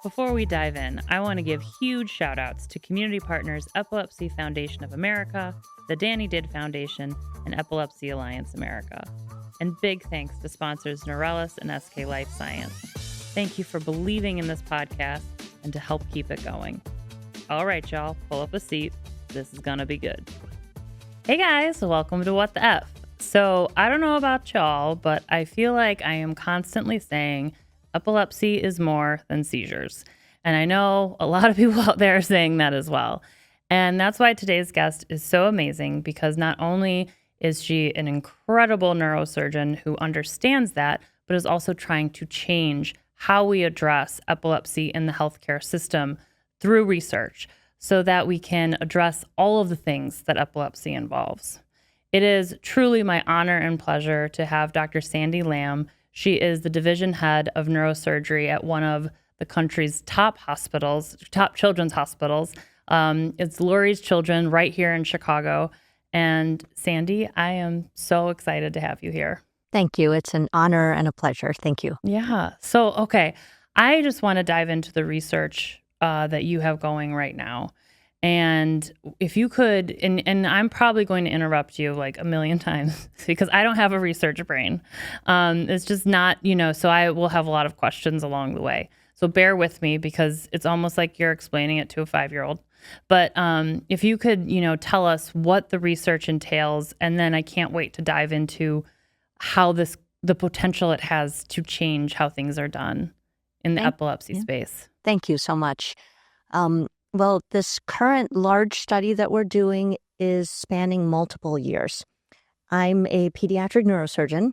Before we dive in, I want to give huge shout outs to community partners Epilepsy Foundation of America, the Danny Did Foundation, and Epilepsy Alliance America. And big thanks to sponsors Neurelis and SK Life Science. Thank you for believing in this podcast and to help keep it going. All right, y'all, pull up a seat. This is going to be good. Hey guys, welcome to What the F. So I don't know about y'all, but I feel like I am constantly saying epilepsy is more than seizures. And I know a lot of people out there are saying that as well. And that's why today's guest is so amazing, because not only is she an incredible neurosurgeon who understands that, but is also trying to change how we address epilepsy in the healthcare system through research so that we can address all of the things that epilepsy involves. It is truly my honor and pleasure to have Dr. Sandi Lamb. She is the division head of neurosurgery at one of the country's top hospitals, top children's hospitals. It's Lurie's Children right here in Chicago. And Sandi, I am so excited to have you here. Thank you. It's an honor and a pleasure. Thank you. Yeah. So, okay. I just want to dive into the research that you have going right now. And if you could, and I'm probably going to interrupt you like a million times because I don't have a research brain. It's just not, so I will have a lot of questions along the way. So bear with me because it's almost like you're explaining it to a 5-year-old. But if you could, tell us what the research entails, and then I can't wait to dive into how the potential it has to change how things are done in the epilepsy space. Thank you so much. Well, this current large study that we're doing is spanning multiple years. I'm a pediatric neurosurgeon,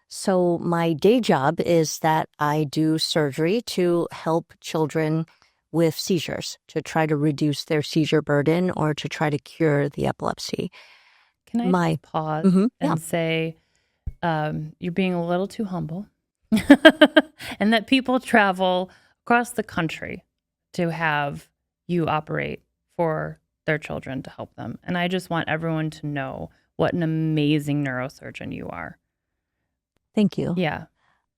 so my day job is that I do surgery to help children with seizures, to try to reduce their seizure burden or to try to cure the epilepsy. Can I pause and say you're being a little too humble and that people travel across the country to have you operate for their children to help them. And I just want everyone to know what an amazing neurosurgeon you are. Thank you. Yeah.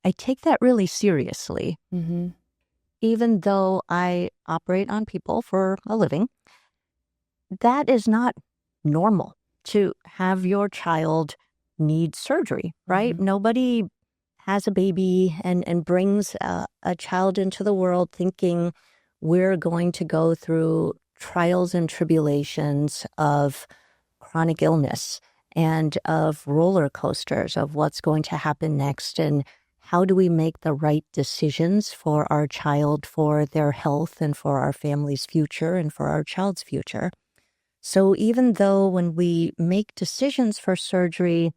I take that really seriously. Mm-hmm. Even though I operate on people for a living, that is not normal to have your child need surgery, right? Mm-hmm. Nobody has a baby and brings a child into the world thinking we're going to go through trials and tribulations of chronic illness and of roller coasters of what's going to happen next, and how do we make the right decisions for our child, for their health and for our family's future and for our child's future. So even though when we make decisions for surgery,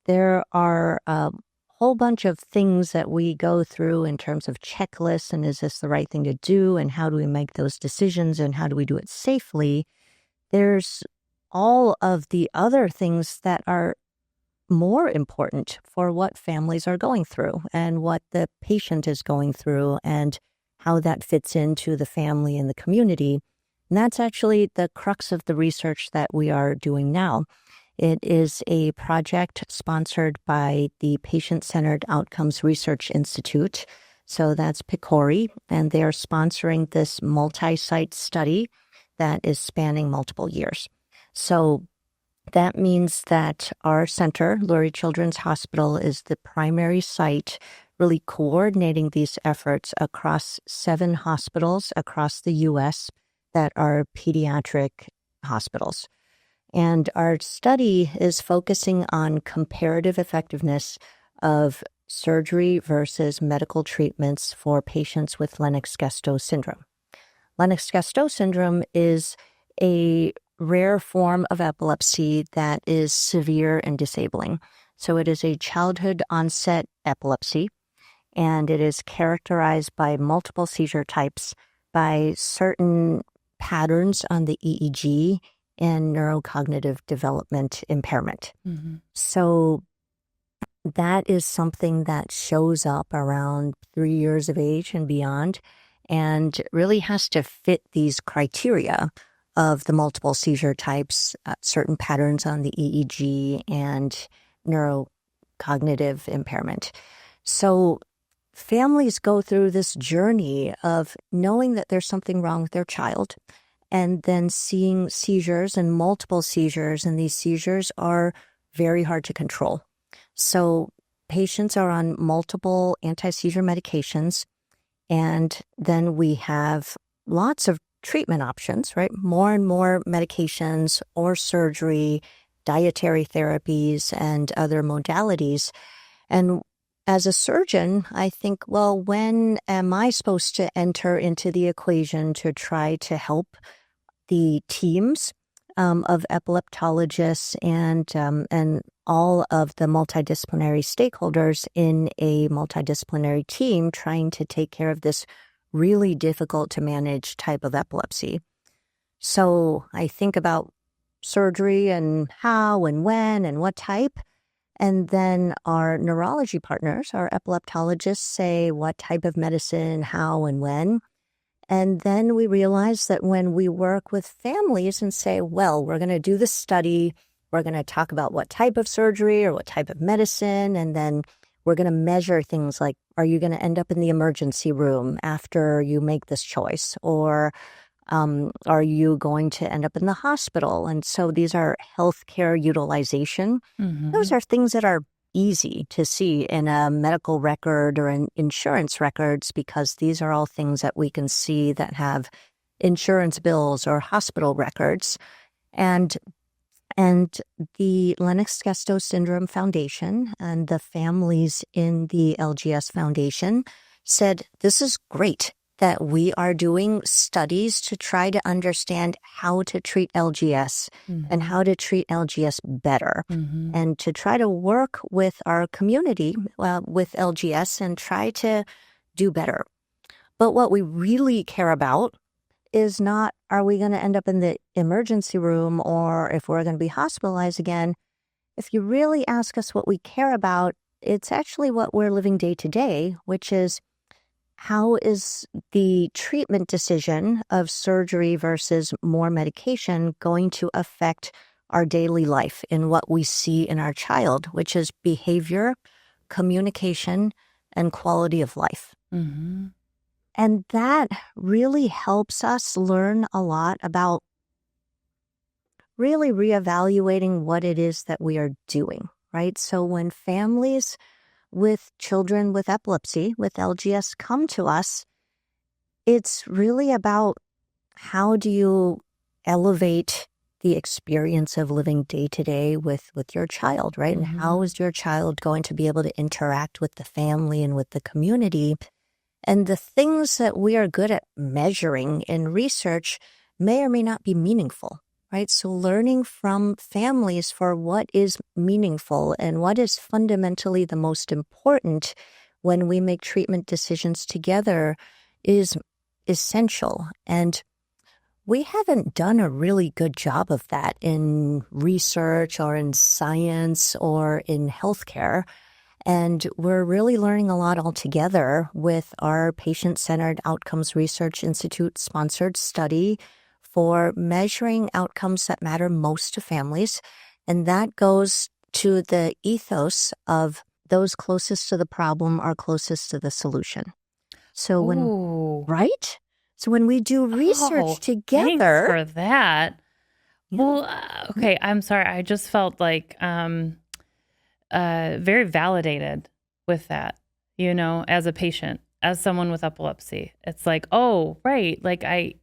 there are a whole bunch of things that we go through in terms of checklists, and is this the right thing to do, and how do we make those decisions, and how do we do it safely, there's all of the other things that are more important for what families are going through and what the patient is going through and how that fits into the family and the community. And that's actually the crux of the research that we are doing now. It is a project sponsored by the Patient-Centered Outcomes Research Institute. So that's PCORI, and they are sponsoring this multi-site study that is spanning multiple years. So that means that our center, Lurie Children's Hospital, is the primary site really coordinating these efforts across 7 hospitals across the U.S. that are pediatric hospitals. And our study is focusing on comparative effectiveness of surgery versus medical treatments for patients with Lennox-Gastaut syndrome. Lennox-Gastaut syndrome is a rare form of epilepsy that is severe and disabling. So it is a childhood onset epilepsy, and it is characterized by multiple seizure types, by certain patterns on the EEG, and neurocognitive development impairment. Mm-hmm. So that is something that shows up around 3 years of age and beyond, and really has to fit these criteria of the multiple seizure types, certain patterns on the EEG, and neurocognitive impairment. So families go through this journey of knowing that there's something wrong with their child and then seeing seizures and multiple seizures, and these seizures are very hard to control. So patients are on multiple anti-seizure medications, and then we have lots of treatment options, right? More and more medications or surgery, dietary therapies, and other modalities. And as a surgeon, I think, well, when am I supposed to enter into the equation to try to help the teams of epileptologists and all of the multidisciplinary stakeholders in a multidisciplinary team trying to take care of this really difficult to manage type of epilepsy. So I think about surgery and how and when and what type. And then our neurology partners, our epileptologists, say what type of medicine, how and when. And then we realize that when we work with families and say, well, we're going to do this study, we're going to talk about what type of surgery or what type of medicine, and then we're going to measure things like, are you going to end up in the emergency room after you make this choice? Or are you going to end up in the hospital? And so these are healthcare utilization. Those are things that are easy to see in a medical record or in insurance records, because these are all things that we can see that have insurance bills or hospital records. And the Lennox-Gastaut Syndrome Foundation and the families in the LGS Foundation said, this is great that we are doing studies to try to understand how to treat LGS and how to treat LGS better, and to try to work with our community with LGS and try to do better. But what we really care about is not, are we going to end up in the emergency room or if we're going to be hospitalized again? If you really ask us what we care about, it's actually what we're living day to day, which is, how is the treatment decision of surgery versus more medication going to affect our daily life in what we see in our child, which is behavior, communication, and quality of life? And that really helps us learn a lot about really reevaluating what it is that we are doing, right? So when families with children with epilepsy, with LGS, come to us, it's really about, how do you elevate the experience of living day to day with your child, right? And how is your child going to be able to interact with the family and with the community? And the things that we are good at measuring in research may or may not be meaningful, right? So learning from families for what is meaningful and what is fundamentally the most important when we make treatment decisions together is essential. And we haven't done a really good job of that in research or in science or in healthcare. And we're really learning a lot altogether with our Patient-Centered Outcomes Research Institute sponsored study for measuring outcomes that matter most to families. And that goes to the ethos of those closest to the problem are closest to the solution. So right? So when we do research together. Thanks for that. Yeah. Well, okay, I'm sorry. I just felt like very validated with that, as a patient, as someone with epilepsy. It's like, oh, right. Like I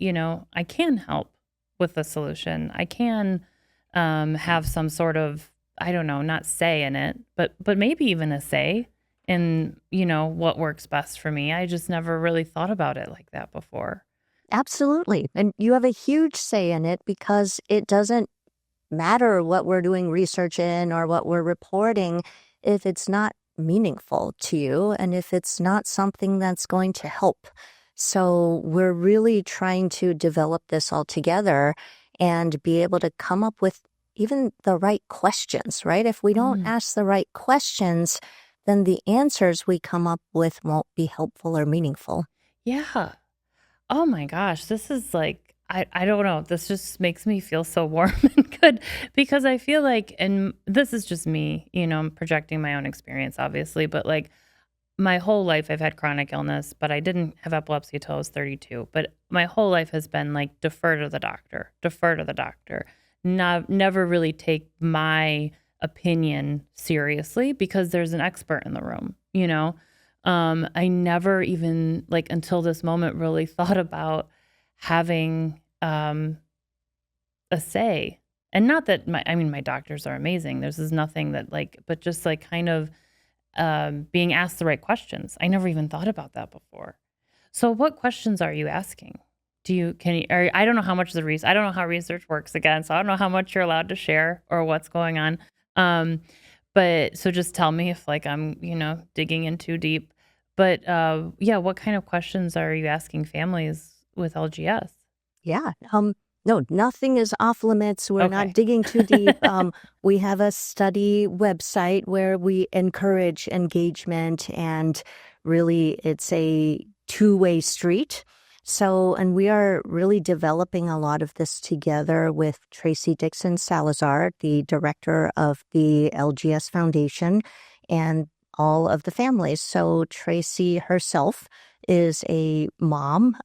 can help with the solution. I can have some sort of, I don't know, not say in it, but maybe even a say in, what works best for me. I just never really thought about it like that before. Absolutely. And you have a huge say in it, because it doesn't matter what we're doing research in or what we're reporting if it's not meaningful to you and if it's not something that's going to help. So we're really trying to develop this all together and be able to come up with even the right questions, right? If we don't ask the right questions, then the answers we come up with won't be helpful or meaningful. Yeah. Oh my gosh, this is like, I don't know. This just makes me feel so warm and good, because I feel like, and this is just me, I'm projecting my own experience, obviously, but like my whole life I've had chronic illness, but I didn't have epilepsy until I was 32. But my whole life has been like defer to the doctor, defer to the doctor. Never really take my opinion seriously because there's an expert in the room, you know? I never even like until this moment really thought about having a say. And not that my doctors are amazing. This is nothing that like, but just like kind of being asked the right questions. I never even thought about that before. So what questions are you asking? I don't know how much I don't know how research works again, so I don't know how much you're allowed to share or what's going on. But so just tell me if like I'm, digging in too deep. But yeah, what kind of questions are you asking families with LGS? Yeah. No, nothing is off limits. We're Okay. not digging too deep. We have a study website where we encourage engagement, and really it's a two-way street. So, and we are really developing a lot of this together with Tracy Dixon Salazar, the director of the LGS Foundation, and all of the families. So Tracy herself is a mom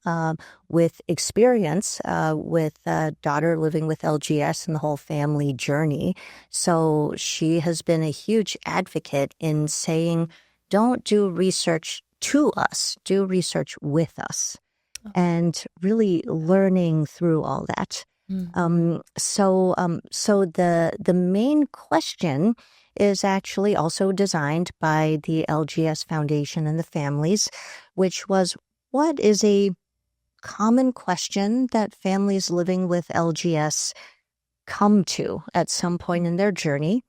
with experience with a daughter living with LGS and the whole family journey. So she has been a huge advocate in saying, don't do research to us, do research with us, and really learning through all that. So the main question is actually also designed by the LGS Foundation and the families, which was, what is a common question that families living with LGS come to at some point in their journey?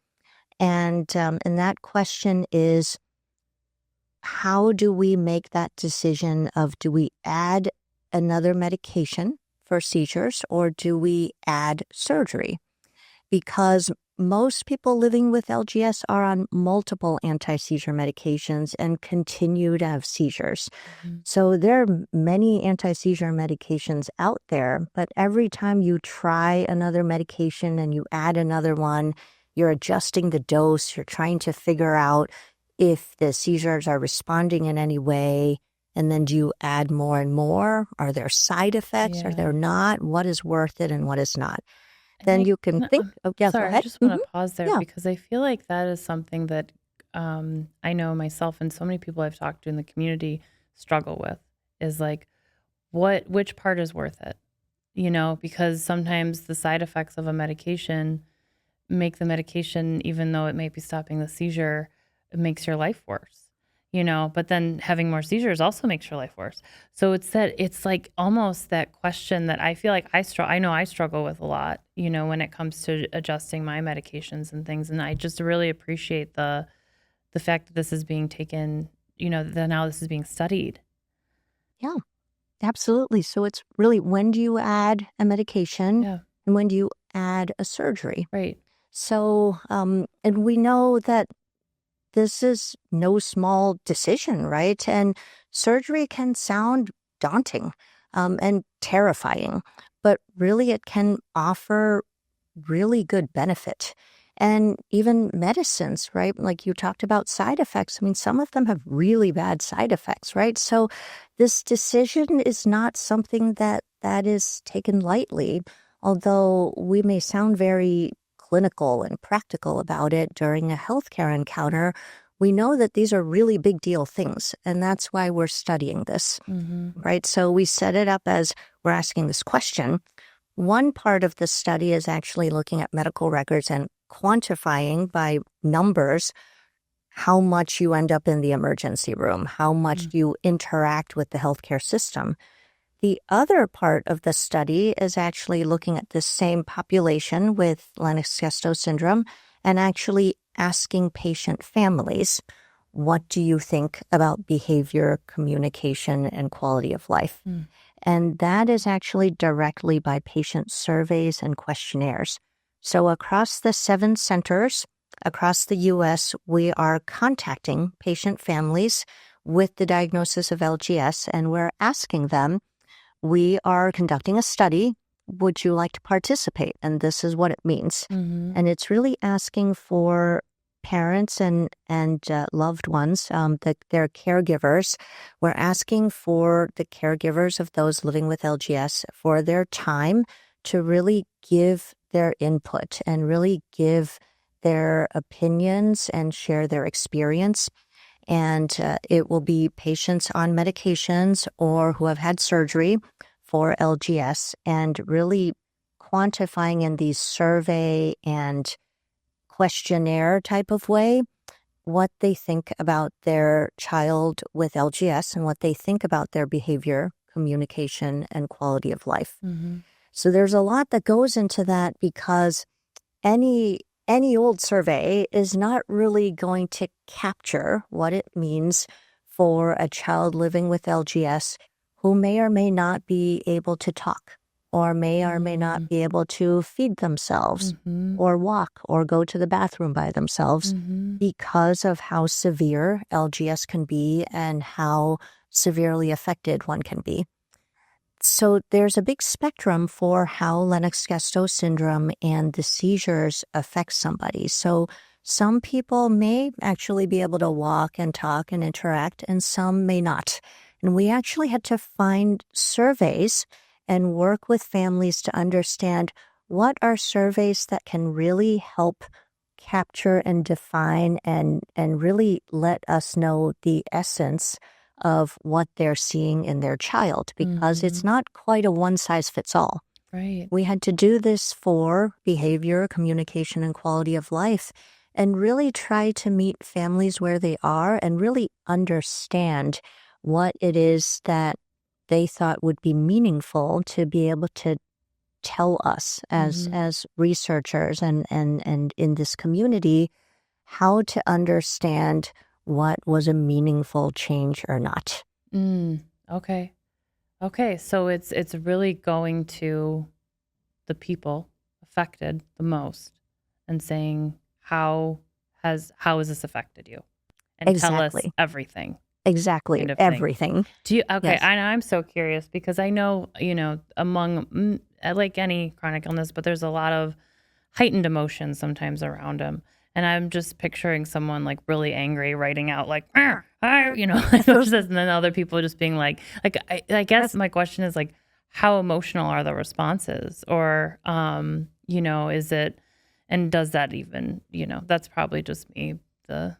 And that question is, how do we make that decision of, do we add another medication for seizures or do we add surgery? Because most people living with LGS are on multiple anti-seizure medications and continue to have seizures. So there are many anti-seizure medications out there, but every time you try another medication and you add another one, you're adjusting the dose, you're trying to figure out if the seizures are responding in any way. And then do you add more and more? Are there side effects? Are there not? What is worth it and what is not? Then you can think. Oh, yeah, go Sorry, I ahead. just want to pause there Yeah. because I feel like that is something that I know myself and so many people I've talked to in the community struggle with is like, which part is worth it? Because sometimes the side effects of a medication make the medication, even though it may be stopping the seizure, it makes your life worse. But then having more seizures also makes your life worse. So it's like almost that question that I feel like I know I struggle with a lot, when it comes to adjusting my medications and things. And I just really appreciate the fact that this is being taken, that now this is being studied. Yeah, absolutely. So it's really, when do you add a medication Yeah. and when do you add a surgery? Right. So, and we know that this is no small decision, right? And surgery can sound daunting and terrifying, but really it can offer really good benefit. And even medicines, right? Like you talked about side effects. I mean, some of them have really bad side effects, right? So this decision is not something that is taken lightly, although we may sound very clinical and practical about it during a healthcare encounter. We know that these are really big deal things, and that's why we're studying this, right? So we set it up as we're asking this question. One part of the study is actually looking at medical records and quantifying by numbers how much you end up in the emergency room, how much you interact with the healthcare system. The other part of the study is actually looking at the same population with Lennox-Gastaut syndrome and actually asking patient families, what do you think about behavior, communication, and quality of life? And that is actually directly by patient surveys and questionnaires. So across the 7 centers across the U.S., we are contacting patient families with the diagnosis of LGS, and we're asking them, we are conducting a study. Would you like to participate? And this is what it means. And it's really asking for parents and loved ones, their caregivers. We're asking for the caregivers of those living with LGS for their time to really give their input and really give their opinions and share their experience. And it will be patients on medications or who have had surgery for LGS, and really quantifying in these survey and questionnaire type of way what they think about their child with LGS and what they think about their behavior, communication, and quality of life. Mm-hmm. So there's a lot that goes into that, because any old survey is not really going to capture what it means for a child living with LGS who may or may not be able to talk, or may or may not be able to feed themselves, or walk, or go to the bathroom by themselves, because of how severe LGS can be and how severely affected one can be. So there's a big spectrum for how Lennox-Gastaut syndrome and the seizures affect somebody. So some people may actually be able to walk and talk and interact, and some may not. And we actually had to find surveys and work with families to understand what are surveys that can really help capture and define and really let us know the essence of what they're seeing in their child, because it's not quite a one-size-fits-all. Right. We had to do this for behavior, communication, and quality of life, and really try to meet families where they are and really understand what it is that they thought would be meaningful to be able to tell us as researchers and in this community, how to understand what was a meaningful change or not. Okay. Okay. So it's really going to the people affected the most and saying, how has this affected you? And tell us Exactly. everything. Exactly. Kind of thing. Everything. Do you, okay, Yes. I'm so curious because I know, among like any chronic illness, but there's a lot of heightened emotions sometimes around them. And I'm just picturing someone like really angry writing out like, and then other people just being like I guess my question is like, how emotional are the responses? Or, is it, and does that even, that's probably just me, the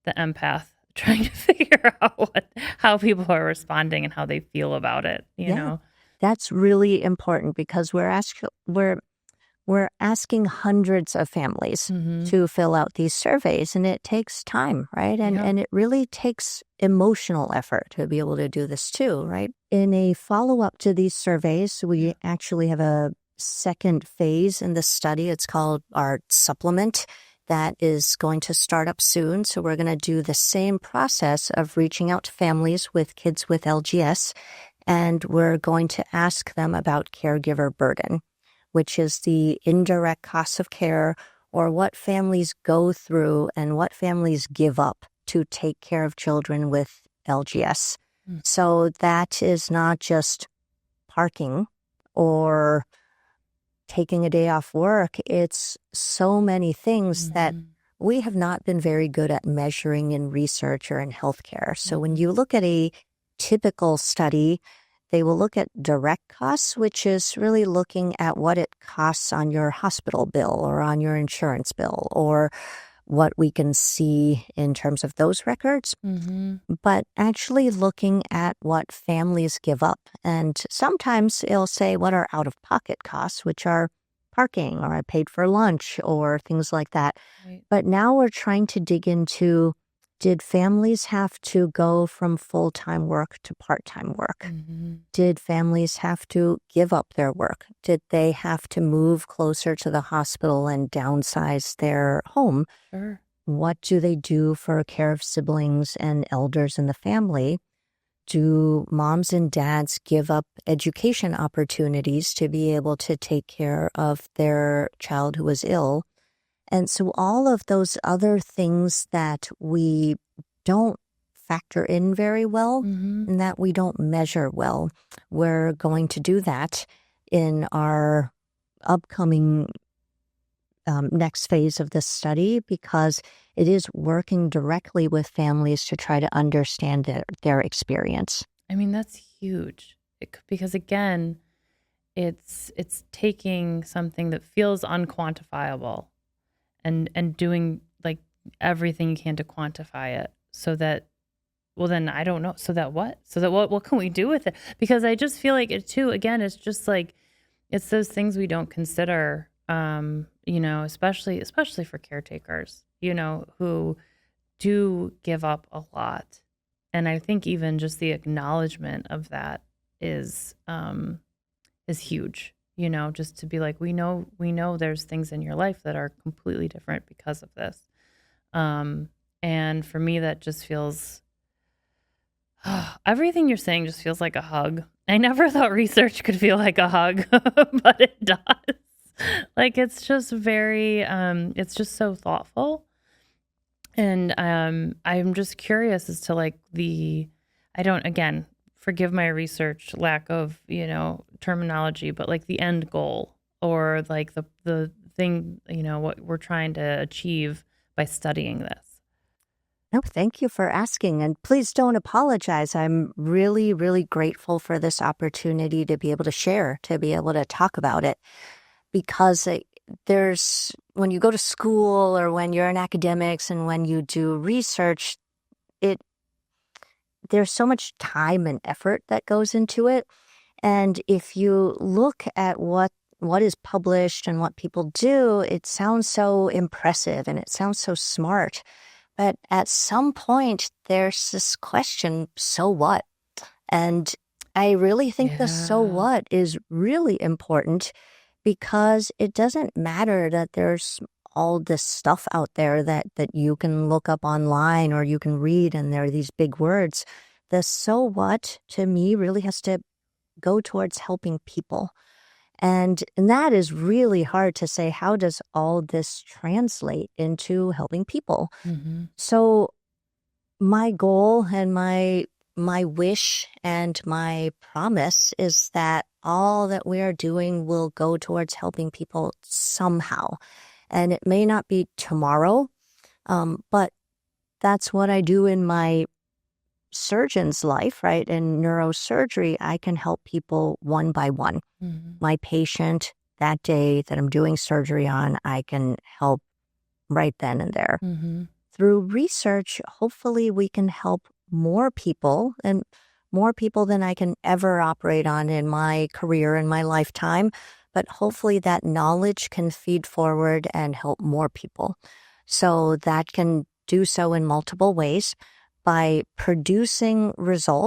empath trying to figure out how people are responding and how they feel about it, you know? That's really important, because we're asking hundreds of families to fill out these surveys, and it takes time, right? And it really takes emotional effort to be able to do this too, right? In a follow-up to these surveys, we actually have a second phase in the study. It's called our supplement that is going to start up soon. So we're going to do the same process of reaching out to families with kids with LGS, and we're going to ask them about caregiver burden, which is the indirect costs of care, or what families go through and what families give up to take care of children with LGS. So that is not just parking or taking a day off work. It's so many things that we have not been very good at measuring in research or in healthcare. So when you look at a typical study, they will look at direct costs, which is really looking at what it costs on your hospital bill or on your insurance bill, or what we can see in terms of those records, but actually looking at what families give up. And sometimes it'll say what are out-of-pocket costs, which are parking, or I paid for lunch, or things like that. Right. But now we're trying to dig into, did families have to go from full-time work to part-time work? Did families have to give up their work? Did they have to move closer to the hospital and downsize their home? Sure. What do they do for care of siblings and elders in the family? Do moms and dads give up education opportunities to be able to take care of their child who was ill? And so all of those other things that we don't factor in very well and that we don't measure well, we're going to do that in our upcoming next phase of this study, because it is working directly with families to try to understand their experience. I mean, that's huge. Because again, it's taking something that feels unquantifiable and doing like everything you can to quantify it so that, well, then I don't know. So that what? So that what can we do with it? Because I just feel like it too, again, it's just like, it's those things we don't consider, especially for caretakers, who do give up a lot. And I think even just the acknowledgement of that is huge, just to be like, we know there's things in your life that are completely different because of this. And for me, that just feels, everything you're saying just feels like a hug. I never thought research could feel like a hug, but it does. Like, it's just very, it's just so thoughtful. And I'm just curious as to like I don't, again, forgive my research lack of, terminology, but like the end goal or like the thing, what we're trying to achieve by studying this. No, thank you for asking. And please don't apologize. I'm really, really grateful for this opportunity to be able to share, to be able to talk about it. Because when you go to school or when you're in academics and when you do research, there's so much time and effort that goes into it. And if you look at what is published and what people do, it sounds so impressive and it sounds so smart. But at some point, there's this question, so what? And I really think the so what is really important, because it doesn't matter that there's all this stuff out there that you can look up online or you can read, and there are these big words. The so what, to me, really has to go towards helping people. And that is really hard to say, how does all this translate into helping people? Mm-hmm. So my goal and my wish and my promise is that all that we are doing will go towards helping people somehow. And it may not be tomorrow, but that's what I do in my surgeon's life, right? In neurosurgery, I can help people one by one. Mm-hmm. My patient that day that I'm doing surgery on, I can help right then and there. Mm-hmm. Through research, hopefully we can help more people, and more people than I can ever operate on in my career, in my lifetime. But hopefully that knowledge can feed forward and help more people. So that can do so in multiple ways, by producing results